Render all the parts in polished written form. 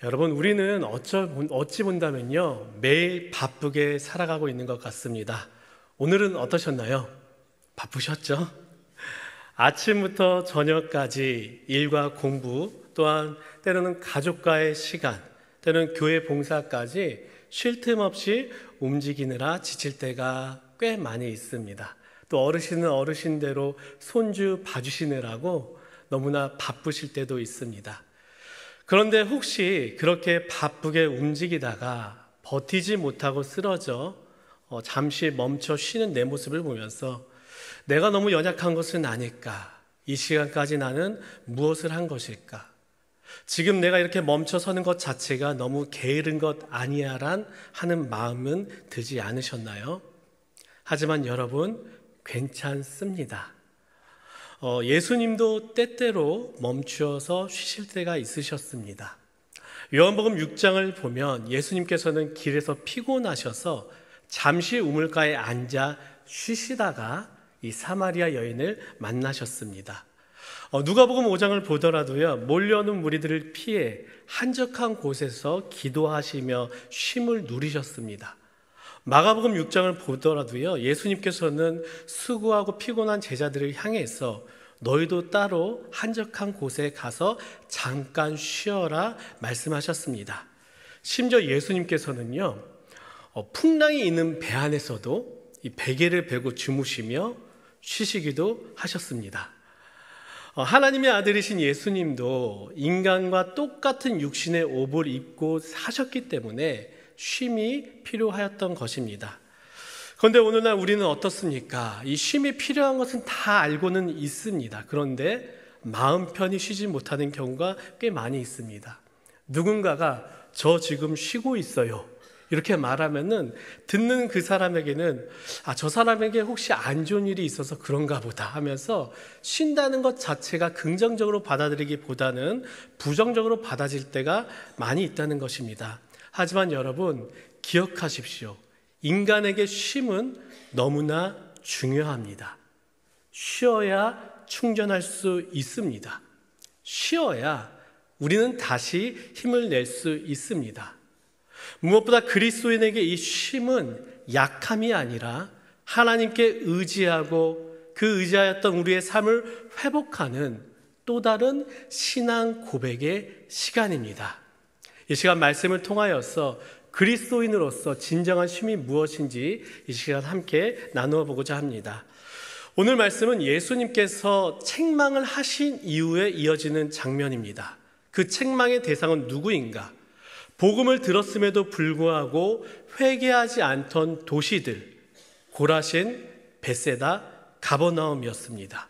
여러분, 우리는 어찌 본다면요, 매일 바쁘게 살아가고 있는 것 같습니다. 오늘은 어떠셨나요? 바쁘셨죠? 아침부터 저녁까지 일과 공부, 또한 때로는 가족과의 시간, 때로는 교회 봉사까지 쉴 틈 없이 움직이느라 지칠 때가 꽤 많이 있습니다. 또 어르신은 어르신대로 손주 봐주시느라고 너무나 바쁘실 때도 있습니다. 그런데 혹시 그렇게 바쁘게 움직이다가 버티지 못하고 쓰러져 잠시 멈춰 쉬는 내 모습을 보면서 내가 너무 연약한 것은 아닐까? 이 시간까지 나는 무엇을 한 것일까? 지금 내가 이렇게 멈춰 서는 것 자체가 너무 게으른 것 아니야 하는 마음은 들지 않으셨나요? 하지만 여러분, 괜찮습니다. 예수님도 때때로 멈추어서 쉬실 때가 있으셨습니다. 요한복음 6장을 보면 예수님께서는 길에서 피곤하셔서 잠시 우물가에 앉아 쉬시다가 이 사마리아 여인을 만나셨습니다. 누가복음 5장을 보더라도요, 몰려오는 무리들을 피해 한적한 곳에서 기도하시며 쉼을 누리셨습니다. 마가복음 6장을 보더라도요, 예수님께서는 수고하고 피곤한 제자들을 향해서 너희도 따로 한적한 곳에 가서 잠깐 쉬어라 말씀하셨습니다. 심지어 예수님께서는요, 풍랑이 있는 배 안에서도 이 베개를 베고 주무시며 쉬시기도 하셨습니다. 하나님의 아들이신 예수님도 인간과 똑같은 육신의 옷을 입고 사셨기 때문에 쉼이 필요하였던 것입니다. 그런데 오늘날 우리는 어떻습니까? 이 쉼이 필요한 것은 다 알고는 있습니다. 그런데 마음 편히 쉬지 못하는 경우가 꽤 많이 있습니다. 누군가가 저 지금 쉬고 있어요, 이렇게 말하면은 듣는 그 사람에게는 저 사람에게 혹시 안 좋은 일이 있어서 그런가 보다 하면서 쉰다는 것 자체가 긍정적으로 받아들이기보다는 부정적으로 받아질 때가 많이 있다는 것입니다. 하지만 여러분, 기억하십시오. 인간에게 쉼은 너무나 중요합니다. 쉬어야 충전할 수 있습니다. 쉬어야 우리는 다시 힘을 낼 수 있습니다. 무엇보다 그리스도인에게 이 쉼은 약함이 아니라 하나님께 의지하고 그 의지하였던 우리의 삶을 회복하는 또 다른 신앙 고백의 시간입니다. 이 시간 말씀을 통하여서 그리스도인으로서 진정한 쉼이 무엇인지 이 시간 함께 나누어 보고자 합니다. 오늘 말씀은 예수님께서 책망을 하신 이후에 이어지는 장면입니다. 그 책망의 대상은 누구인가? 복음을 들었음에도 불구하고 회개하지 않던 도시들, 고라신, 벳세다, 가버나움이었습니다.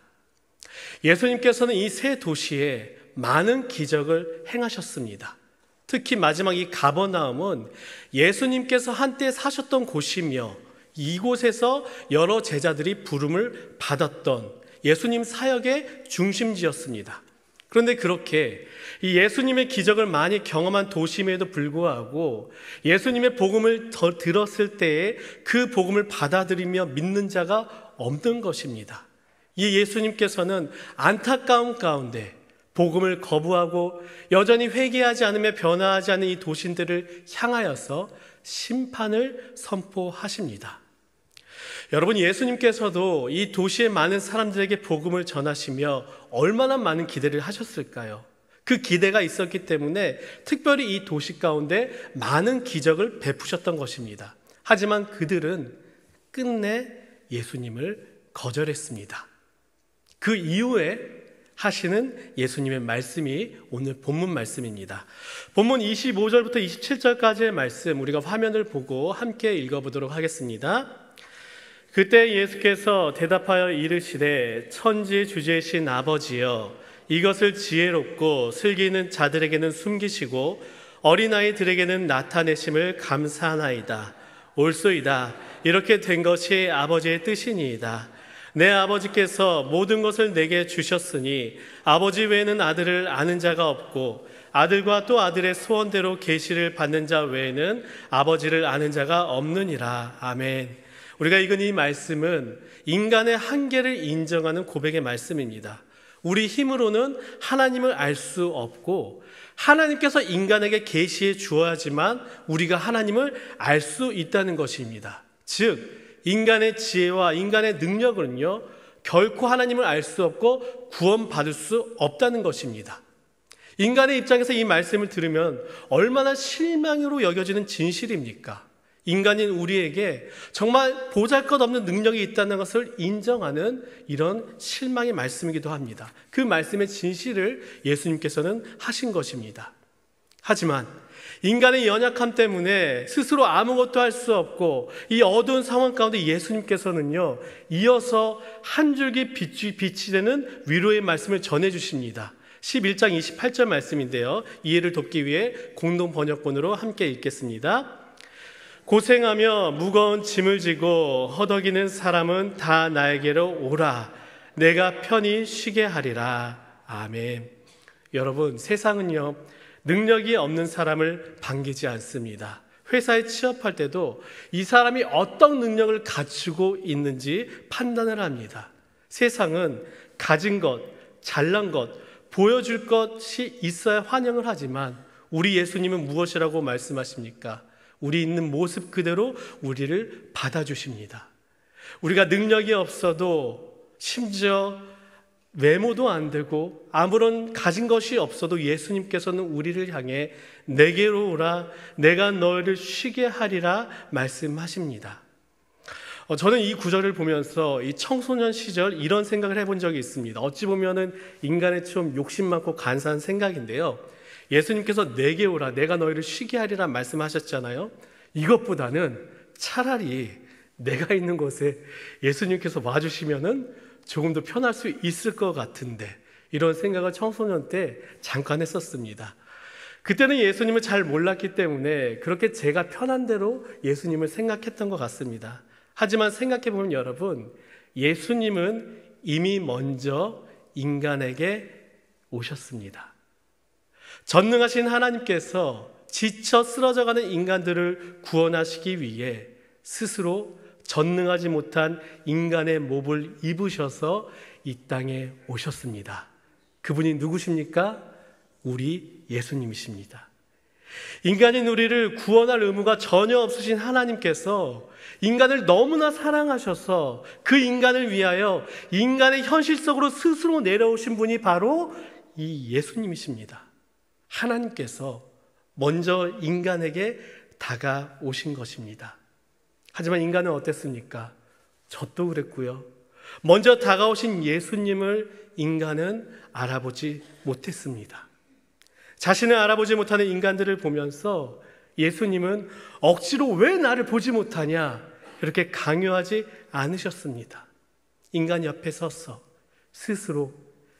예수님께서는 이 세 도시에 많은 기적을 행하셨습니다. 특히 마지막 이 가버나움은 예수님께서 한때 사셨던 곳이며 이곳에서 여러 제자들이 부름을 받았던 예수님 사역의 중심지였습니다. 그런데 그렇게 이 예수님의 기적을 많이 경험한 도심에도 불구하고 예수님의 복음을 들었을 때에 그 복음을 받아들이며 믿는 자가 없는 것입니다. 이 예수님께서는 안타까움 가운데 복음을 거부하고 여전히 회개하지 않으며 변화하지 않은 이 도신들을 향하여서 심판을 선포하십니다. 여러분, 예수님께서도 이 도시의 많은 사람들에게 복음을 전하시며 얼마나 많은 기대를 하셨을까요? 그 기대가 있었기 때문에 특별히 이 도시 가운데 많은 기적을 베푸셨던 것입니다. 하지만 그들은 끝내 예수님을 거절했습니다. 그 이후에 하시는 예수님의 말씀이 오늘 본문 말씀입니다. 본문 25절부터 27절까지의 말씀 우리가 화면을 보고 함께 읽어보도록 하겠습니다. 그때 예수께서 대답하여 이르시되 천지 주제이신 아버지여, 이것을 지혜롭고 슬기 있는 자들에게는 숨기시고 어린아이들에게는 나타내심을 감사하나이다. 옳소이다. 이렇게 된 것이 아버지의 뜻이니이다. 내 아버지께서 모든 것을 내게 주셨으니 아버지 외에는 아들을 아는 자가 없고 아들과 또 아들의 소원대로 계시를 받는 자 외에는 아버지를 아는 자가 없느니라. 아멘. 우리가 읽은 이 말씀은 인간의 한계를 인정하는 고백의 말씀입니다. 우리 힘으로는 하나님을 알 수 없고 하나님께서 인간에게 계시해 주어야지만 우리가 하나님을 알 수 있다는 것입니다. 즉 인간의 지혜와 인간의 능력은요 결코 하나님을 알 수 없고 구원받을 수 없다는 것입니다. 인간의 입장에서 이 말씀을 들으면 얼마나 실망으로 여겨지는 진실입니까? 인간인 우리에게 정말 보잘것없는 능력이 있다는 것을 인정하는 이런 실망의 말씀이기도 합니다. 그 말씀의 진실을 예수님께서는 하신 것입니다. 하지만 인간의 연약함 때문에 스스로 아무것도 할 수 없고 이 어두운 상황 가운데 예수님께서는요 이어서 한 줄기 빛이 되는 위로의 말씀을 전해주십니다. 11장 28절 말씀인데요, 이해를 돕기 위해 공동 번역본으로 함께 읽겠습니다. 고생하며 무거운 짐을 지고 허덕이는 사람은 다 나에게로 오라. 내가 편히 쉬게 하리라. 아멘. 여러분, 세상은요 능력이 없는 사람을 반기지 않습니다. 회사에 취업할 때도 이 사람이 어떤 능력을 갖추고 있는지 판단을 합니다. 세상은 가진 것, 잘난 것, 보여줄 것이 있어야 환영을 하지만 우리 예수님은 무엇이라고 말씀하십니까? 우리 있는 모습 그대로 우리를 받아주십니다. 우리가 능력이 없어도 심지어 외모도 안 되고 아무런 가진 것이 없어도 예수님께서는 우리를 향해 내게로 오라, 내가 너희를 쉬게 하리라 말씀하십니다. 저는 이 구절을 보면서 이 청소년 시절 이런 생각을 해본 적이 있습니다. 어찌 보면은 인간의 좀 욕심 많고 간사한 생각인데요, 예수님께서 내게 오라, 내가 너희를 쉬게 하리라 말씀하셨잖아요. 이것보다는 차라리 내가 있는 곳에 예수님께서 와주시면은 조금 더 편할 수 있을 것 같은데, 이런 생각을 청소년 때 잠깐 했었습니다. 그때는 예수님을 잘 몰랐기 때문에 그렇게 제가 편한 대로 예수님을 생각했던 것 같습니다. 하지만 생각해보면 여러분, 예수님은 이미 먼저 인간에게 오셨습니다. 전능하신 하나님께서 지쳐 쓰러져가는 인간들을 구원하시기 위해 스스로 전능하지 못한 인간의 몸을 입으셔서 이 땅에 오셨습니다. 그분이 누구십니까? 우리 예수님이십니다. 인간인 우리를 구원할 의무가 전혀 없으신 하나님께서 인간을 너무나 사랑하셔서 그 인간을 위하여 인간의 현실 속으로 스스로 내려오신 분이 바로 이 예수님이십니다. 하나님께서 먼저 인간에게 다가오신 것입니다. 하지만 인간은 어땠습니까? 저도 그랬고요. 먼저 다가오신 예수님을 인간은 알아보지 못했습니다. 자신을 알아보지 못하는 인간들을 보면서 예수님은 억지로 왜 나를 보지 못하냐 이렇게 강요하지 않으셨습니다. 인간 옆에 서서 스스로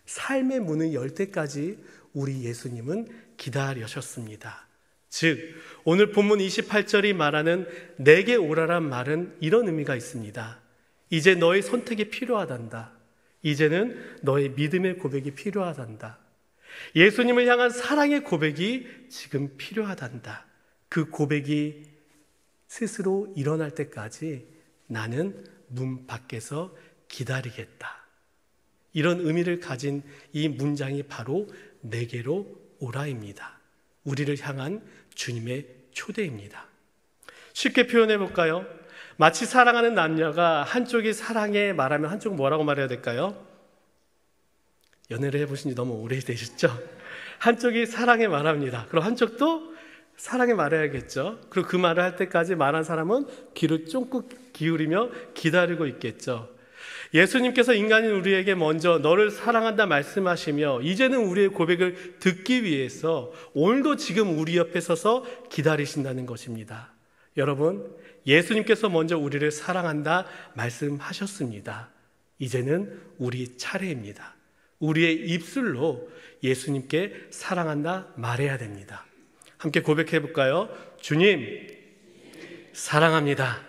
삶의 문을 열 때까지 우리 예수님은 기다리셨습니다. 즉 오늘 본문 28절이 말하는 내게 오라란 말은 이런 의미가 있습니다. 이제 너의 선택이 필요하단다. 이제는 너의 믿음의 고백이 필요하단다. 예수님을 향한 사랑의 고백이 지금 필요하단다. 그 고백이 스스로 일어날 때까지 나는 문 밖에서 기다리겠다. 이런 의미를 가진 이 문장이 바로 내게로 오라입니다. 우리를 향한 주님의 초대입니다. 쉽게 표현해 볼까요? 마치 사랑하는 남녀가 한쪽이 사랑해 말하면 한쪽은 뭐라고 말해야 될까요? 연애를 해보신 지 너무 오래되셨죠? 한쪽이 사랑해 말합니다. 그럼 한쪽도 사랑해 말해야겠죠. 그리고 그 말을 할 때까지 말한 사람은 귀를 쫑긋 기울이며 기다리고 있겠죠. 예수님께서 인간인 우리에게 먼저 너를 사랑한다 말씀하시며 이제는 우리의 고백을 듣기 위해서 오늘도 지금 우리 옆에 서서 기다리신다는 것입니다. 여러분, 예수님께서 먼저 우리를 사랑한다 말씀하셨습니다. 이제는 우리 차례입니다. 우리의 입술로 예수님께 사랑한다 말해야 됩니다. 함께 고백해 볼까요? 주님, 사랑합니다.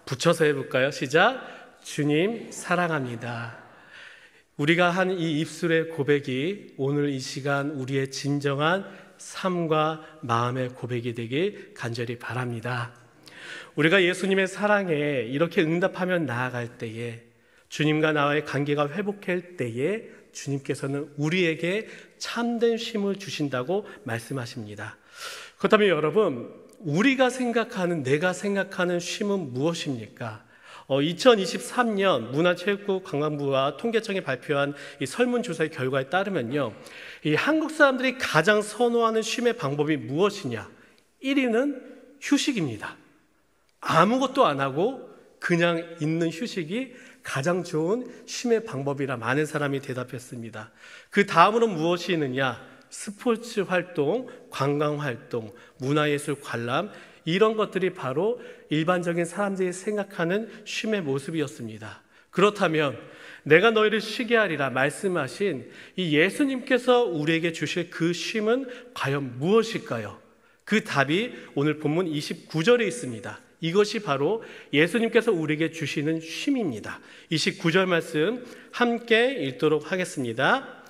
붙여서 해볼까요? 시작. 주님, 사랑합니다. 우리가 한 이 입술의 고백이 오늘 이 시간 우리의 진정한 삶과 마음의 고백이 되길 간절히 바랍니다. 우리가 예수님의 사랑에 이렇게 응답하며 나아갈 때에, 주님과 나와의 관계가 회복할 때에 주님께서는 우리에게 참된 쉼을 주신다고 말씀하십니다. 그렇다면 여러분, 우리가 생각하는, 내가 생각하는 쉼은 무엇입니까? 2023년 문화체육관광부와 통계청이 발표한 이 설문조사의 결과에 따르면요, 이 한국 사람들이 가장 선호하는 쉼의 방법이 무엇이냐? 1위는 휴식입니다. 아무것도 안 하고 그냥 있는 휴식이 가장 좋은 쉼의 방법이라 많은 사람이 대답했습니다. 그 다음으로 무엇이 있느냐? 스포츠 활동, 관광 활동, 문화예술 관람, 이런 것들이 바로 일반적인 사람들이 생각하는 쉼의 모습이었습니다. 그렇다면 내가 너희를 쉬게 하리라 말씀하신 이 예수님께서 우리에게 주실 그 쉼은 과연 무엇일까요? 그 답이 오늘 본문 29절에 있습니다. 이것이 바로 예수님께서 우리에게 주시는 쉼입니다. 29절 말씀 함께 읽도록 하겠습니다.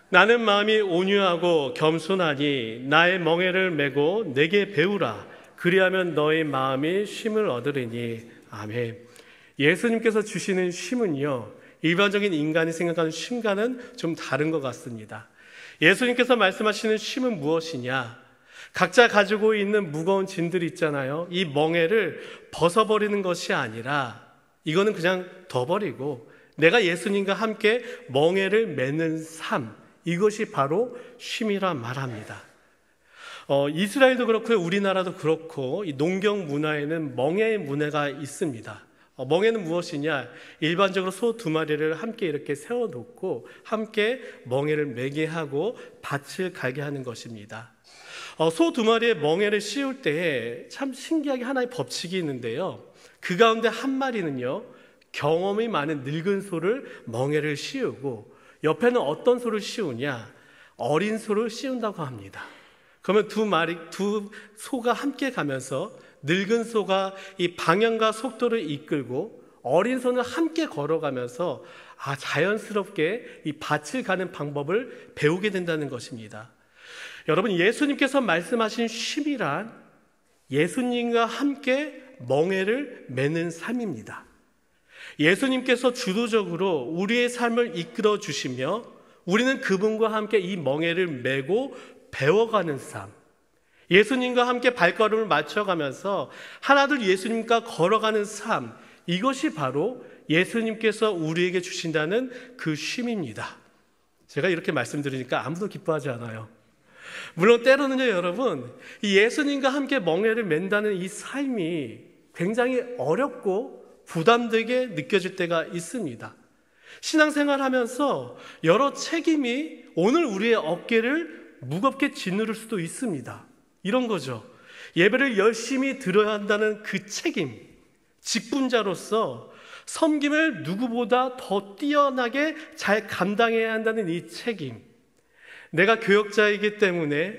나는 마음이 온유하고 겸손하니 나의 멍에를 메고 내게 배우라. 그리하면 너의 마음이 쉼을 얻으리니. 아멘. 예수님께서 주시는 쉼은요, 일반적인 인간이 생각하는 쉼과는 좀 다른 것 같습니다. 예수님께서 말씀하시는 쉼은 무엇이냐? 각자 가지고 있는 무거운 짐들 있잖아요. 이 멍에를 벗어버리는 것이 아니라 이거는 그냥 둬버리고 내가 예수님과 함께 멍에를 메는 삶, 이것이 바로 쉼이라 말합니다. 이스라엘도 그렇고 우리나라도 그렇고 이 농경 문화에는 멍에의 문화가 있습니다. 멍에는 무엇이냐? 일반적으로 소 2마리를 함께 이렇게 세워놓고 함께 멍에를 매게 하고 밭을 갈게 하는 것입니다. 소 2마리의 멍에를 씌울 때에 참 신기하게 하나의 법칙이 있는데요, 그 가운데 한 마리는요, 경험이 많은 늙은 소를 멍에를 씌우고 옆에는 어떤 소를 씌우냐? 어린 소를 씌운다고 합니다. 그러면 두 소가 함께 가면서 늙은 소가 이 방향과 속도를 이끌고 어린 소는 함께 걸어가면서 자연스럽게 이 밭을 가는 방법을 배우게 된다는 것입니다. 여러분, 예수님께서 말씀하신 쉼이란 예수님과 함께 멍에를 메는 삶입니다. 예수님께서 주도적으로 우리의 삶을 이끌어 주시며 우리는 그분과 함께 이 멍에를 메고 배워가는 삶, 예수님과 함께 발걸음을 맞춰가면서 하나둘 예수님과 걸어가는 삶, 이것이 바로 예수님께서 우리에게 주신다는 그 쉼입니다. 제가 이렇게 말씀드리니까 아무도 기뻐하지 않아요. 물론 때로는요, 여러분, 이 예수님과 함께 멍에를 맨다는 이 삶이 굉장히 어렵고 부담되게 느껴질 때가 있습니다. 신앙생활 하면서 여러 책임이 오늘 우리의 어깨를 무겁게 짓누를 수도 있습니다. 이런 거죠. 예배를 열심히 드려야 한다는 그 책임, 직분자로서 섬김을 누구보다 더 뛰어나게 잘 감당해야 한다는 이 책임, 내가 교역자이기 때문에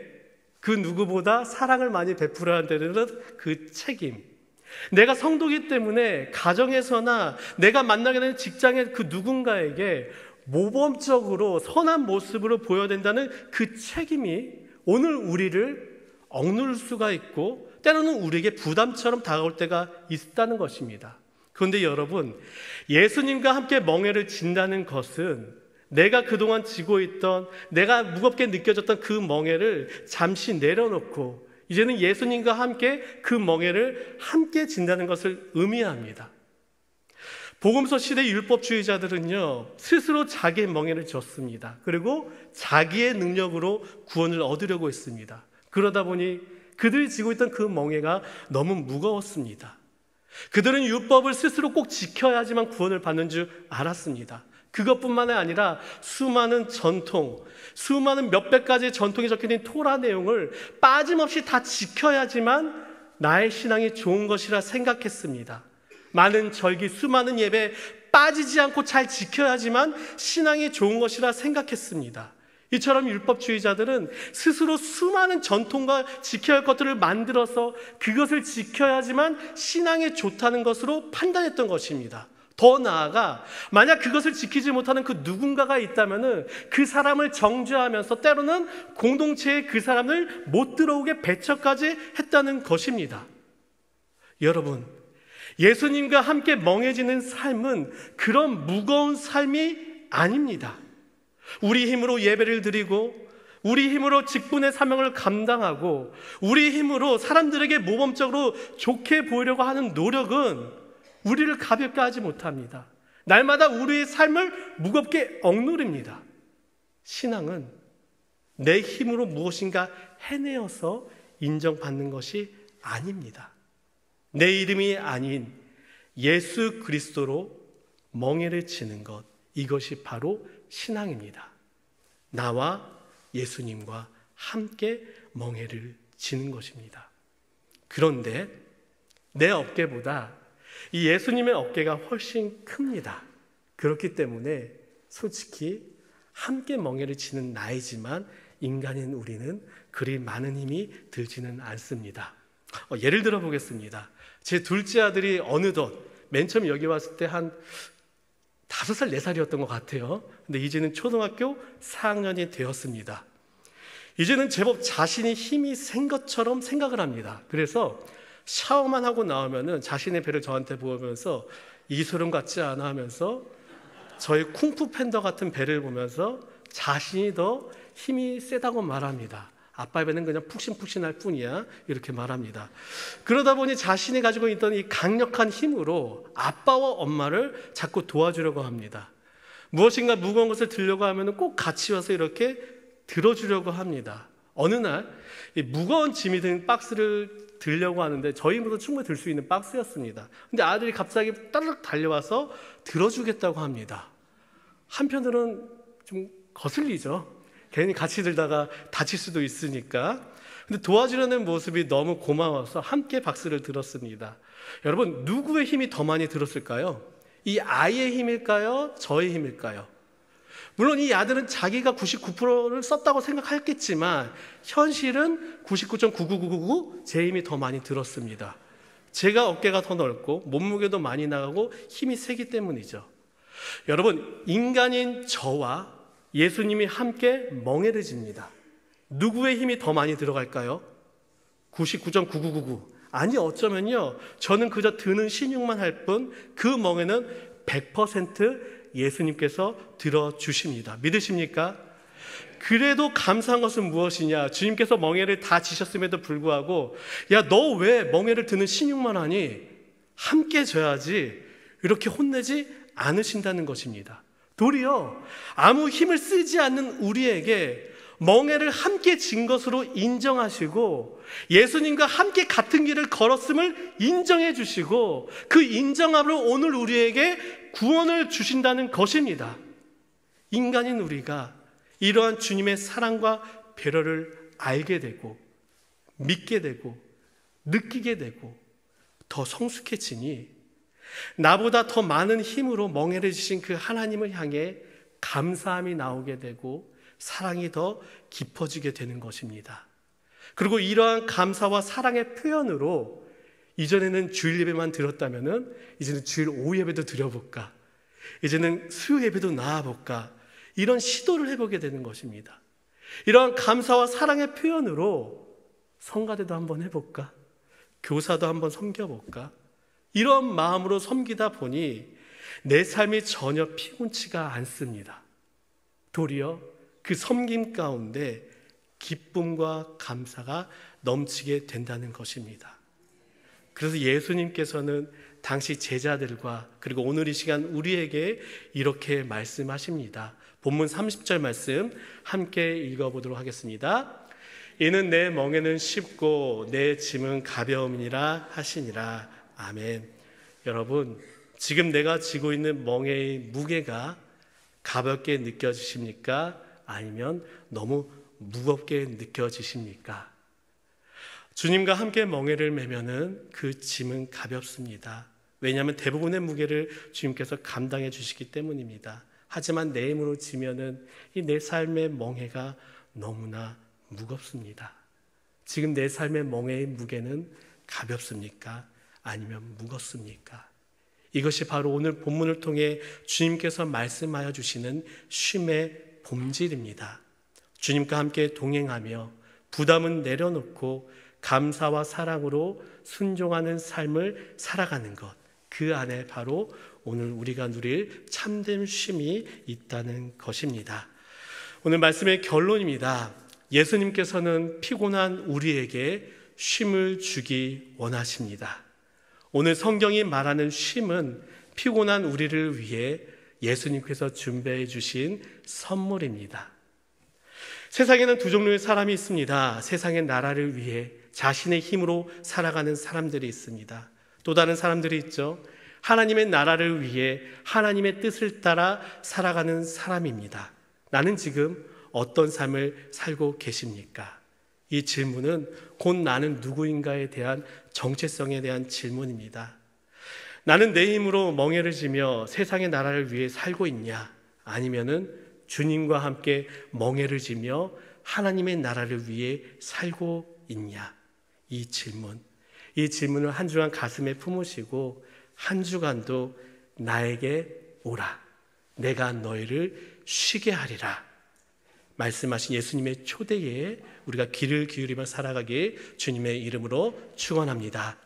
그 누구보다 사랑을 많이 베풀어야 한다는 그 책임, 내가 성도이기 때문에 가정에서나 내가 만나게 되는 직장의 그 누군가에게 모범적으로 선한 모습으로 보여야 된다는 그 책임이 오늘 우리를 억누를 수가 있고 때로는 우리에게 부담처럼 다가올 때가 있다는 것입니다. 그런데 여러분, 예수님과 함께 멍에를 진다는 것은 내가 그동안 지고 있던, 내가 무겁게 느껴졌던 그 멍에를 잠시 내려놓고 이제는 예수님과 함께 그 멍에를 함께 진다는 것을 의미합니다. 복음서 시대 율법주의자들은요, 스스로 자기의 멍에를 졌습니다. 그리고 자기의 능력으로 구원을 얻으려고 했습니다. 그러다 보니 그들이 지고 있던 그 멍에가 너무 무거웠습니다. 그들은 율법을 스스로 꼭 지켜야지만 구원을 받는 줄 알았습니다. 그것뿐만 아니라 수많은 전통, 수많은 몇백 가지의 전통이 적혀있는 토라 내용을 빠짐없이 다 지켜야지만 나의 신앙이 좋은 것이라 생각했습니다. 많은 절기, 수많은 예배 빠지지 않고 잘 지켜야지만 신앙이 좋은 것이라 생각했습니다. 이처럼 율법주의자들은 스스로 수많은 전통과 지켜야 할 것들을 만들어서 그것을 지켜야지만 신앙에 좋다는 것으로 판단했던 것입니다. 더 나아가 만약 그것을 지키지 못하는 그 누군가가 있다면 그 사람을 정죄하면서 때로는 공동체에 그 사람을 못 들어오게 배척까지 했다는 것입니다. 여러분, 예수님과 함께 멍해지는 삶은 그런 무거운 삶이 아닙니다. 우리 힘으로 예배를 드리고 우리 힘으로 직분의 사명을 감당하고 우리 힘으로 사람들에게 모범적으로 좋게 보이려고 하는 노력은 우리를 가볍게 하지 못합니다. 날마다 우리의 삶을 무겁게 억누릅니다. 신앙은 내 힘으로 무엇인가 해내어서 인정받는 것이 아닙니다. 내 이름이 아닌 예수 그리스도로 멍에를 치는 것, 이것이 바로 신앙입니다. 나와 예수님과 함께 멍에를 치는 것입니다. 그런데 내 어깨보다 이 예수님의 어깨가 훨씬 큽니다. 그렇기 때문에 솔직히 함께 멍에를 치는 나이지만 인간인 우리는 그리 많은 힘이 들지는 않습니다. 예를 들어 보겠습니다. 제 둘째 아들이 어느덧 맨 처음 여기 왔을 때 한 5살, 4살이었던 것 같아요. 근데 이제는 초등학교 4학년이 되었습니다. 이제는 제법 자신이 힘이 센 것처럼 생각을 합니다. 그래서 샤워만 하고 나오면은 자신의 배를 저한테 보면서 이소룡 같지 않아 하면서 저의 쿵푸 팬더 같은 배를 보면서 자신이 더 힘이 세다고 말합니다. 아빠 배는 그냥 푹신푹신할 뿐이야, 이렇게 말합니다. 그러다 보니 자신이 가지고 있던 이 강력한 힘으로 아빠와 엄마를 자꾸 도와주려고 합니다. 무엇인가 무거운 것을 들려고 하면 꼭 같이 와서 이렇게 들어주려고 합니다. 어느 날 이 무거운 짐이 든 박스를 들려고 하는데 저희 힘으로 충분히 들 수 있는 박스였습니다. 근데 아들이 갑자기 따르륵 달려와서 들어주겠다고 합니다. 한편으로는 좀 거슬리죠. 괜히 같이 들다가 다칠 수도 있으니까. 근데 도와주려는 모습이 너무 고마워서 함께 박수를 들었습니다. 여러분, 누구의 힘이 더 많이 들었을까요? 이 아이의 힘일까요? 저의 힘일까요? 물론 이 아들은 자기가 99%를 썼다고 생각했겠지만 현실은 99.99999 제 힘이 더 많이 들었습니다. 제가 어깨가 더 넓고 몸무게도 많이 나가고 힘이 세기 때문이죠. 여러분, 인간인 저와 예수님이 함께 멍에를 집니다. 누구의 힘이 더 많이 들어갈까요? 99.9999. 아니, 어쩌면요, 저는 그저 드는 신용만 할 뿐 그 멍에는 100% 예수님께서 들어주십니다. 믿으십니까? 그래도 감사한 것은 무엇이냐? 주님께서 멍에를 다 지셨음에도 불구하고 야, 너 왜 멍에를 드는 신용만 하니? 함께 져야지. 이렇게 혼내지 않으신다는 것입니다. 도리어 아무 힘을 쓰지 않는 우리에게 멍에를 함께 진 것으로 인정하시고 예수님과 함께 같은 길을 걸었음을 인정해 주시고 그 인정함으로 오늘 우리에게 구원을 주신다는 것입니다. 인간인 우리가 이러한 주님의 사랑과 배려를 알게 되고 믿게 되고 느끼게 되고 더 성숙해지니 나보다 더 많은 힘으로 멍에를 지신 그 하나님을 향해 감사함이 나오게 되고 사랑이 더 깊어지게 되는 것입니다. 그리고 이러한 감사와 사랑의 표현으로 이전에는 주일 예배만 드렸다면은 이제는 주일 오후 예배도 드려볼까, 이제는 수요 예배도 나와볼까, 이런 시도를 해보게 되는 것입니다. 이러한 감사와 사랑의 표현으로 성가대도 한번 해볼까, 교사도 한번 섬겨볼까, 이런 마음으로 섬기다 보니 내 삶이 전혀 피곤치가 않습니다. 도리어 그 섬김 가운데 기쁨과 감사가 넘치게 된다는 것입니다. 그래서 예수님께서는 당시 제자들과 그리고 오늘 이 시간 우리에게 이렇게 말씀하십니다. 본문 30절 말씀 함께 읽어보도록 하겠습니다. 이는 내 멍에는 쉽고 내 짐은 가벼움이니라 하시니라. 아멘. 여러분, 지금 내가 지고 있는 멍에의 무게가 가볍게 느껴지십니까? 아니면 너무 무겁게 느껴지십니까? 주님과 함께 멍에를 매면은 그 짐은 가볍습니다. 왜냐하면 대부분의 무게를 주님께서 감당해 주시기 때문입니다. 하지만 내 힘으로 지면은 이 내 삶의 멍에가 너무나 무겁습니다. 지금 내 삶의 멍에의 무게는 가볍습니까? 아니면 무겁습니까? 이것이 바로 오늘 본문을 통해 주님께서 말씀하여 주시는 쉼의 본질입니다. 주님과 함께 동행하며 부담은 내려놓고 감사와 사랑으로 순종하는 삶을 살아가는 것, 그 안에 바로 오늘 우리가 누릴 참된 쉼이 있다는 것입니다. 오늘 말씀의 결론입니다. 예수님께서는 피곤한 우리에게 쉼을 주기 원하십니다. 오늘 성경이 말하는 쉼은 피곤한 우리를 위해 예수님께서 준비해 주신 선물입니다. 세상에는 두 종류의 사람이 있습니다. 세상의 나라를 위해 자신의 힘으로 살아가는 사람들이 있습니다. 또 다른 사람들이 있죠. 하나님의 나라를 위해 하나님의 뜻을 따라 살아가는 사람입니다. 나는 지금 어떤 삶을 살고 계십니까? 이 질문은 곧 나는 누구인가에 대한 정체성에 대한 질문입니다. 나는 내 힘으로 멍에를 지며 세상의 나라를 위해 살고 있냐? 아니면은 주님과 함께 멍에를 지며 하나님의 나라를 위해 살고 있냐? 이 질문을 한 주간 가슴에 품으시고 한 주간도 나에게 오라. 내가 너희를 쉬게 하리라. 말씀하신 예수님의 초대에 우리가 귀를 기울이며 살아가길 주님의 이름으로 축원합니다.